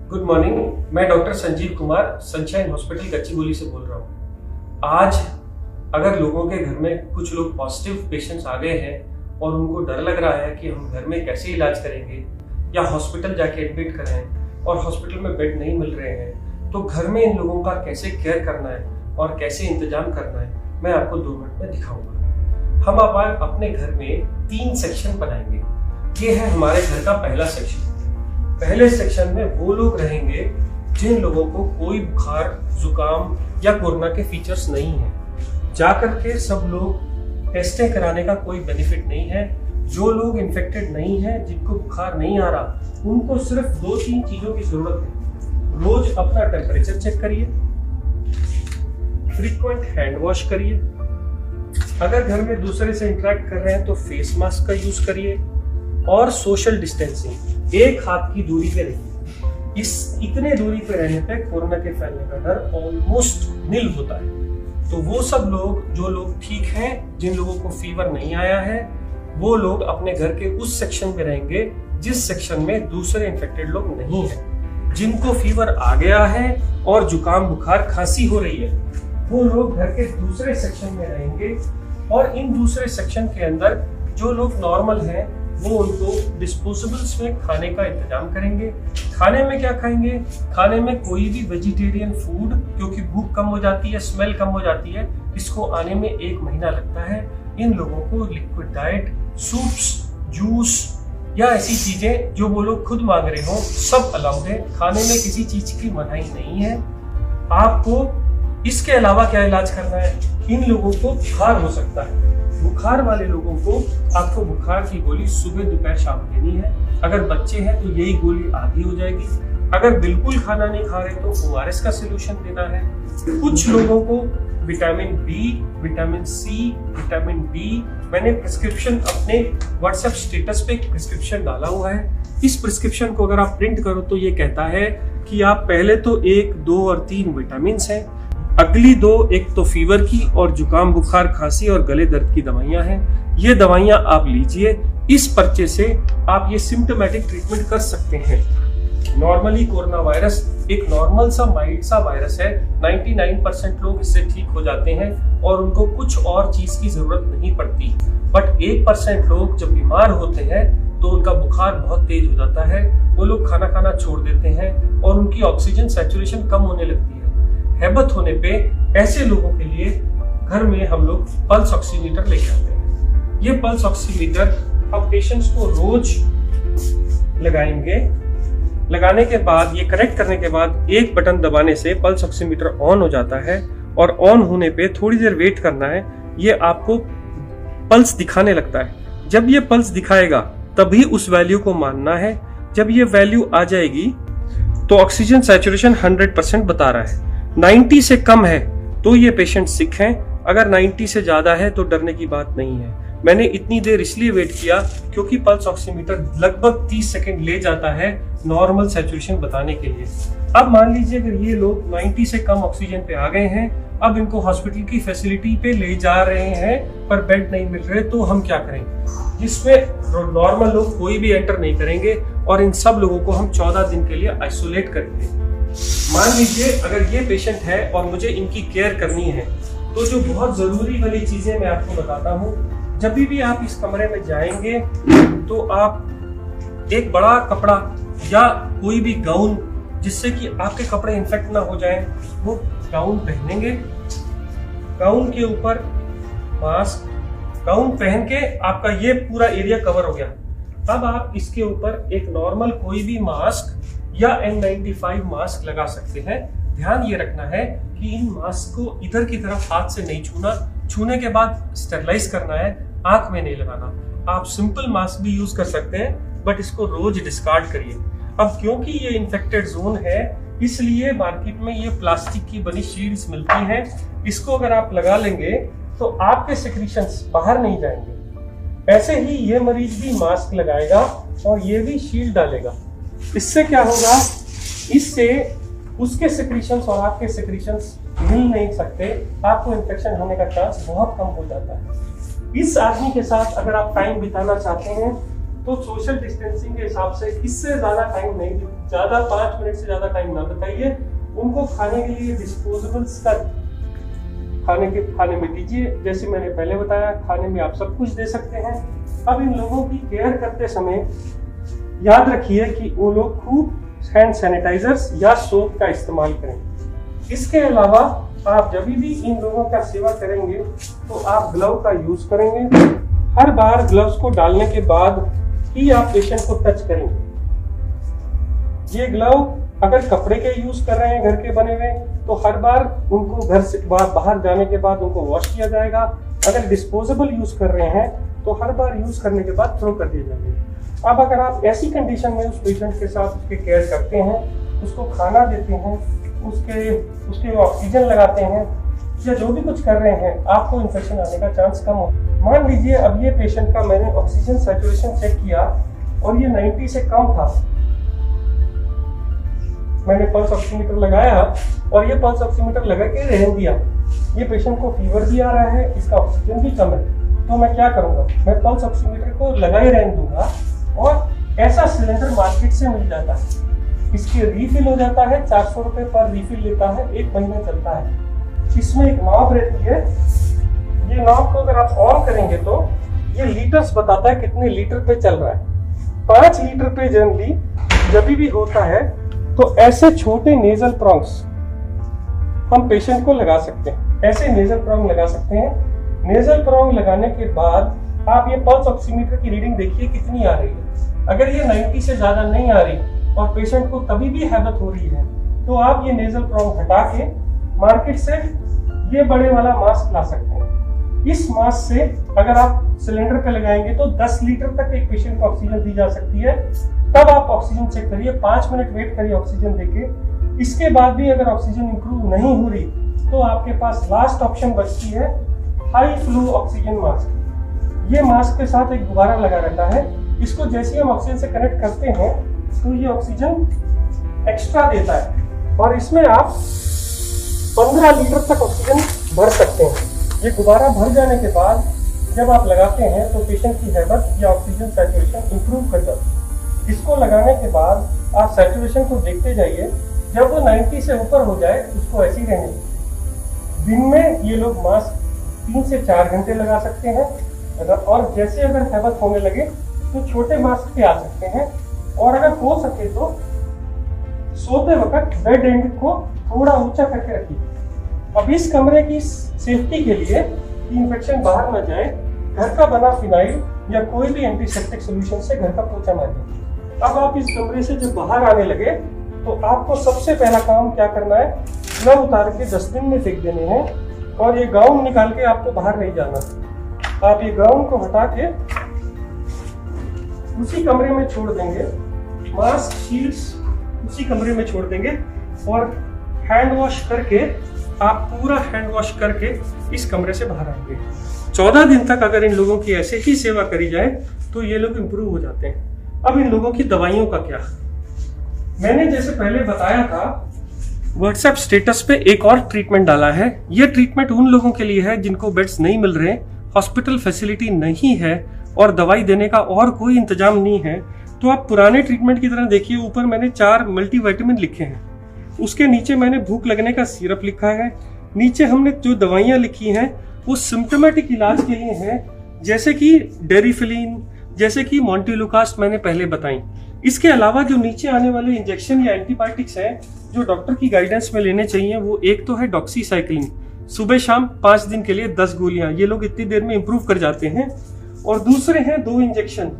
Good morning. मैं doctor Sanjeev Kumar Sunshine hospital Gachibowli से बोल रहा हूँ। आज अगर लोगों के घर में कुछ लोग पॉजिटिव पेशेंट्स आ गए हैं और उनको डर लग रहा है कि हम घर में कैसे इलाज करेंगे या हॉस्पिटल जाके एडमिट करें और हॉस्पिटल में बेड नहीं मिल रहे हैं, तो घर में इन लोगों का कैसे केयर करना है और कैसे इंतजाम करना है, मैं आपको 2 मिनट में दिखाऊंगा। हम अपने घर में 3 सेक्शन बनाएंगे। ये है हमारे घर का पहला सेक्शन। पहले सेक्शन में वो लोग रहेंगे जिन लोगों को कोई बुखार, जुकाम या कोरोना के फीचर्स नहीं है। जाकर के सब लोग टेस्टें कराने का कोई बेनिफिट नहीं है। जो लोग इन्फेक्टेड नहीं है, जिनको बुखार नहीं आ रहा, उनको सिर्फ 2-3 चीजों की जरूरत है। रोज अपना टेम्परेचर चेक करिए, फ्रीक्वेंट हैंड वॉश करिए, अगर घर में दूसरे से इंटरेक्ट कर रहे हैं तो फेस मास्क का यूज करिए और सोशल डिस्टेंसिंग, 1 हाथ की दूरी पे रहिए। इतने दूरी पे रहने पे कोरोना के फैलने का डर ऑलमोस्ट निल होता है। तो वो सब लोग, जो लोग ठीक हैं, जिन लोगों को फीवर नहीं आया है, वो लोग अपने घर के उस सेक्शन में रहेंगे जिस सेक्शन में दूसरे इन्फेक्टेड लोग नहीं है। जिनको फीवर आ गया है और जुकाम, बुखार, खांसी हो रही है, वो लोग घर के दूसरे सेक्शन में रहेंगे और इन दूसरे सेक्शन के अंदर जो लोग नॉर्मल हैं वो उनको डिस्पोजेबल्स में खाने का इंतजाम करेंगे। खाने में क्या खाएंगे? खाने में कोई भी वेजिटेरियन फूड, क्योंकि भूख कम हो जाती है, स्मेल कम हो जाती है, इसको आने में 1 महीना लगता है। इन लोगों को लिक्विड डाइट, सूप्स, जूस या ऐसी चीजें जो वो लोग खुद मांग रहे हो, सब अलाउड है। खाने में किसी चीज की मनाही नहीं है। आपको इसके अलावा क्या इलाज करना है? इन लोगों को बुखार हो सकता है। बुखार वाले लोगों को आपको बुखार की गोली सुबह, दोपहर, शाम देनी है। अगर बच्चे हैं तो यही गोली आधी हो जाएगी। अगर बिल्कुल खाना नहीं खा रहे तो ORS का सोल्यूशन देना है। कुछ लोगों को vitamin B, vitamin C, vitamin D, मैंने प्रिस्क्रिप्शन अपने व्हाट्सएप स्टेटस पे एक प्रिस्क्रिप्शन डाला हुआ है। इस प्रिस्क्रिप्शन को अगर आप प्रिंट करो तो ये कहता है कि आप पहले तो 1, 2 और 3 विटामिन हैं, अगली 2, एक तो फीवर की और जुकाम, बुखार, खांसी और गले दर्द की दवाइयां हैं। ये दवाइयां आप लीजिए। इस पर्चे से आप ये सिम्टोमेटिक ट्रीटमेंट कर सकते हैं। नॉर्मली कोरोना वायरस एक नॉर्मल सा माइल्ड सा वायरस है। 99% लोग इससे ठीक हो जाते हैं और उनको कुछ और चीज की जरूरत नहीं पड़ती। बट 1% लोग जब बीमार होते हैं तो उनका बुखार बहुत तेज हो जाता है, वो लोग खाना खाना छोड़ देते हैं और उनकी ऑक्सीजन सैचुरेशन कम होने लगती है। हैबत होने पे ऐसे लोगों के लिए घर में हम लोग पल्स ऑक्सीमीटर लेके आते हैं। ये पल्स ऑक्सीमीटर हम पेशेंट्स को रोज लगाएंगे। लगाने के बाद, ये कनेक्ट करने के बाद, एक बटन दबाने से पल्स ऑक्सीमीटर ऑन हो जाता है और ऑन होने पे थोड़ी देर वेट करना है। ये आपको पल्स दिखाने लगता है। जब ये पल्स दिखाएगा तभी उस वैल्यू को मानना है। जब ये वैल्यू आ जाएगी तो ऑक्सीजन सैचुरेशन 100% बता रहा है। 90 से कम है तो ये पेशेंट सिक हैं। अगर 90 से ज्यादा है तो डरने की बात नहीं है। मैंने इतनी देर इसलिए वेट किया क्योंकि पल्स ऑक्सीमीटर लगभग 30 सेकंड ले जाता है नॉर्मल सैचुरेशन बताने के लिए। अब मान लीजिए अगर ये लोग 90 से कम ऑक्सीजन पे आ गए हैं, अब इनको हॉस्पिटल की फैसिलिटी पे ले जा रहे हैं पर बेड नहीं मिल रहे, तो हम क्या करें? जिसमें नॉर्मल लोग कोई भी एंटर नहीं करेंगे और इन सब लोगों को हम 14 दिन के लिए आइसोलेट करेंगे। मान लीजिए अगर ये पेशेंट है और मुझे इनकी केयर करनी है, तो जो बहुत जरूरी वाली चीजें मैं आपको बताता हूँ। जब भी आप इस कमरे में जाएंगे तो आप एक बड़ा कपड़ा या कोई भी गाउन, जिससे कि आपके कपड़े इन्फेक्ट ना हो जाएं, वो गाउन पहनेंगे। गाउन के ऊपर मास्क, गाउन पहन के आपका ये पूरा एरिया कवर हो गया। अब आप इसके ऊपर एक नॉर्मल कोई भी मास्क या N95 मास्क लगा सकते हैं। ध्यान ये रखना है कि इन मास्क को इधर की तरफ हाथ से नहीं छूना। छूने के बाद स्टेरलाइज करना है, आंख में नहीं लगाना। आप सिंपल मास्क भी यूज कर सकते हैं, बट इसको रोज डिस्कार्ड करिए। अब क्योंकि ये इन्फेक्टेड जोन है, इसलिए मार्केट में ये प्लास्टिक की बनी शील्ड्स मिलती हैं। इसको अगर आप लगा लेंगे तो आपके सेक्रीशंस बाहर नहीं जाएंगे। ऐसे ही ये मरीज भी मास्क लगाएगा और ये भी शील्ड डालेगा। इससे क्या होगा? इससे उसके सेक्रीशंस और आपके सेक्रीशंस मिल नहीं सकते। आपको इन्फेक्शन होने का चांस बहुत कम हो जाता है। इस आदमी के साथ अगर आप टाइम बिताना चाहते हैं तो सोशल डिस्टेंसिंग के हिसाब से इससे ज्यादा टाइम नहीं, ज्यादा 5 मिनट से ज्यादा टाइम ना बताइए। उनको खाने के लिए डिस्पोजेबल्स का खाने में दीजिए। जैसे मैंने पहले बताया, खाने में आप सब कुछ दे सकते हैं। अब इन लोगों की केयर करते समय याद रखिए कि वो लोग खूब हैंड सैनिटाइजर्स या सोप का इस्तेमाल करें। इसके अलावा आप जब भी इन लोगों का सेवा करेंगे तो आप ग्लव का यूज करेंगे। हर बार ग्लव्स को डालने के बाद ही आप पेशेंट को टच करेंगे। ये ग्लव अगर कपड़े के यूज कर रहे हैं घर के बने हुए, तो हर बार उनको घर से बाहर जाने के बाद उनको वॉश किया जाएगा। अगर डिस्पोजेबल यूज कर रहे हैं तो हर बार यूज करने के बाद थ्रो कर दिए जाएंगे। अब अगर आप ऐसी कंडीशन में उस पेशेंट के साथ उसकी केयर करते हैं, उसको खाना देते हैं, उसके ऑक्सीजन लगाते हैं या जो भी कुछ कर रहे हैं, आपको इन्फेक्शन आने का चांस कम हो। मान लीजिए अब ये पेशेंट का मैंने ऑक्सीजन सैचुरेशन चेक किया और ये 90 से कम था। मैंने पल्स ऑक्सीमीटर लगाया और ये पल्स ऑक्सीमीटर लगा के रहने दिया। ये पेशेंट को फीवर भी आ रहा है, इसका ऑक्सीजन भी कम है, तो मैं क्या करूंगा? मैं पल्स ऑक्सीमीटर को लगा ही रहने दूंगा। और ऐसा सिलेंडर मार्केट से मिल जाता है, इसकी रीफिल हो जाता है, 400 रुपए पर रीफिल लेता है, 1 महीना चलता है। इसमें एक नॉब रहती है, ये नॉब को अगर आप ऑन करेंगे तो ये लीटर्स बताता है कितने लीटर पे चल रहा है। 5 लीटर पे जनरली जब भी होता है तो ऐसे छोटे नेजल प्रॉन्ग्स हम पेशेंट को लगा सकते हैं। ऐसे नेजल प्रॉन्ग लगा सकते हैं। नेजल प्रॉन्ग लगाने के बाद आप ये पल्स ऑक्सीमीटर की रीडिंग देखिए कितनी आ रही है। अगर ये 90 से ज्यादा नहीं आ रही और पेशेंट को तभी भी हैबत हो रही है, तो आप ये नेजल प्रॉन्ग हटा के मार्केट से ये बड़े वाला मास्क ला सकते हैं। इस मास्क से अगर आप सिलेंडर पे लगाएंगे तो 10 लीटर तक एक पेशेंट को ऑक्सीजन दी जा सकती है। तब आप ऑक्सीजन चेक करिए, 5 मिनट वेट करिए ऑक्सीजन देके। इसके बाद भी अगर ऑक्सीजन इंप्रूव नहीं हो रही तो आपके पास लास्ट ऑप्शन बचती है हाई फ्लो ऑक्सीजन मास्क। ये मास्क के साथ एक गुब्बारा लगा रहता है, इसको जैसे हम ऑक्सीजन से कनेक्ट करते हैं तो ये ऑक्सीजन एक्स्ट्रा देता है और इसमें आप 15 लीटर तक ऑक्सीजन भर सकते हैं। ये गुब्बारा भर जाने के बाद जब आप लगाते हैं तो पेशेंट की हैबत या ऑक्सीजन सैचुरेशन इंप्रूव कर जाती है। इसको लगाने के बाद आप सैचुरेशन को देखते जाइए, जब वो 90 से ऊपर हो जाए उसको ऐसे ही रहने दीजिए। दिन में ये लोग मास्क 3 से 4 घंटे लगा सकते हैं और जैसे अगर हैबत होने लगे तो छोटे मास्क पे आ सकते हैं। और अगर हो सके तो सोते वक्त बेड एंड को थोड़ा ऊंचा करके रखिए। अब इस कमरे की सेफ्टी के लिए कि इन्फेक्शन बाहर ना जाए, घर का बना फिनाइल या कोई भी एंटीसेप्टिक सॉल्यूशन से घर का पोछा मारिए। अब आप इस कमरे से जब बाहर आने लगे तो आपको सबसे पहला काम क्या करना है, ग्लव उतार के डस्टबिन में फेंक देने हैं और ये गाउन निकाल के आपको बाहर नहीं जाना। आप ये गाउन को हटा के उसी कमरे में छोड़ देंगे, मास्क शील्ड्स उसी कमरे में छोड़ देंगे और हैंड वॉश करके आप पूरा हैंड वॉश करके इस कमरे से बाहर आएंगे। 14 दिन तक अगर इन लोगों की ऐसे ही सेवा करी जाए तो ये लोग इंप्रूव हो जाते हैं। अब इन लोगों की दवाइयों का क्या? मैंने जैसे पहले बताया था, व्हाट्सएप स्टेटस पे एक और ट्रीटमेंट डाला है। ये ट्रीटमेंट उन लोगों के लिए है जिनको बेड्स नहीं मिल रहे, हॉस्पिटल फैसिलिटी नहीं है और दवाई देने का और कोई इंतजाम नहीं है। तो आप पुराने ट्रीटमेंट की तरह देखिए, ऊपर मैंने 4 मल्टीविटामिन लिखे हैं, उसके नीचे मैंने भूख लगने का सिरप लिखा है, नीचे हमने जो दवाइयाँ लिखी हैं वो सिम्टोमेटिक इलाज के लिए हैं, जैसे कि डेरिफिलिन, जैसे कि मॉन्टेलुकास्ट मैंने पहले बताई। इसके अलावा जो नीचे आने वाले इंजेक्शन या एंटीबायोटिक्स हैं जो डॉक्टर की गाइडेंस में लेने चाहिए, वो एक तो है डॉक्सीसाइक्लिन, सुबह शाम 5 दिन के लिए 10 गोलियां, ये लोग इतनी देर में इंप्रूव कर जाते हैं। और दूसरे हैं 2 इंजेक्शन।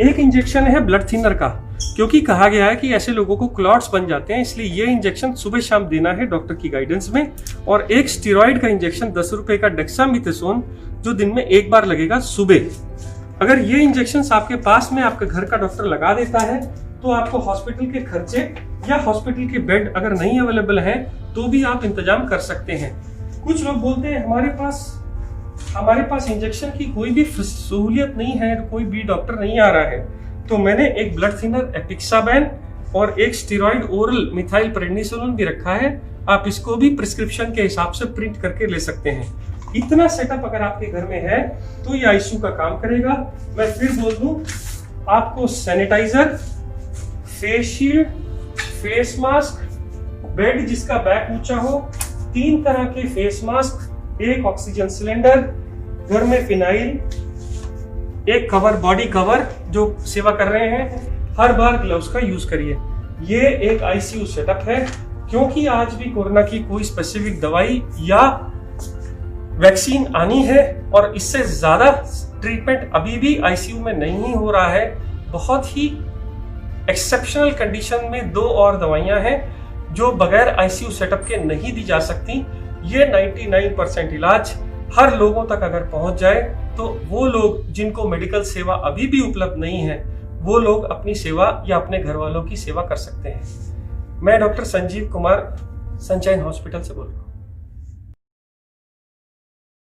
एक इंजेक्शन है ब्लड थिनर का, क्योंकि कहा गया है कि ऐसे लोगों को क्लॉट्स बन जाते हैं, इसलिए ये इंजेक्शन सुबह शाम देना है डॉक्टर की गाइडेंस में। और एक स्टीरॉइड का इंजेक्शन 10 रुपए का डेक्सामेथासोन, जो दिन में 1 बार लगेगा सुबह। अगर ये इंजेक्शन आपके पास में आपके घर का डॉक्टर लगा देता है तो आपको हॉस्पिटल के खर्चे या हॉस्पिटल के बेड अगर नहीं अवेलेबल है तो भी आप इंतजाम कर सकते हैं। कुछ लोग बोलते हैं हमारे पास इंजेक्शन की कोई भी सहूलियत नहीं है, कोई भी डॉक्टर नहीं आ रहा है, तो मैंने एक ब्लड थिनर एपिक्साबैन और एक स्टीरॉइड ओरल मिथाइल प्रेडनिसोलोन भी रखा है। आप इसको भी प्रिस्क्रिप्शन के हिसाब से प्रिंट करके ले सकते हैं। इतना सेटअप अगर आपके घर में है तो ये आईसीयू का काम करेगा। मैं फिर बोल दूं, आपको sanitizer, face shield, face mask, bed जिसका बैक ऊंचा हो, 3 तरह के फेस मास्क, एक ऑक्सीजन सिलेंडर, घर में फिनाइल, एक कवर, बॉडी कवर जो सेवा कर रहे हैं, हर बार ग्लव्स का यूज करिए। ये एक आईसीयू सेटअप है, क्योंकि आज भी कोरोना की कोई स्पेसिफिक दवाई या वैक्सीन आनी है और इससे ज्यादा ट्रीटमेंट अभी भी आईसीयू में नहीं हो रहा है। बहुत ही एक्सेप्शनल कंडीशन में 2 और दवाइयां हैं जो बगैर आईसीयू सेटअप के नहीं दी जा सकती। ये 99% इलाज हर लोगों तक अगर पहुंच जाए तो वो लोग जिनको मेडिकल सेवा अभी भी उपलब्ध नहीं है, वो लोग अपनी सेवा या अपने घर वालों की सेवा कर सकते हैं। मैं doctor Sanjeev Kumar Sunshine hospital से बोल रहा हूँ।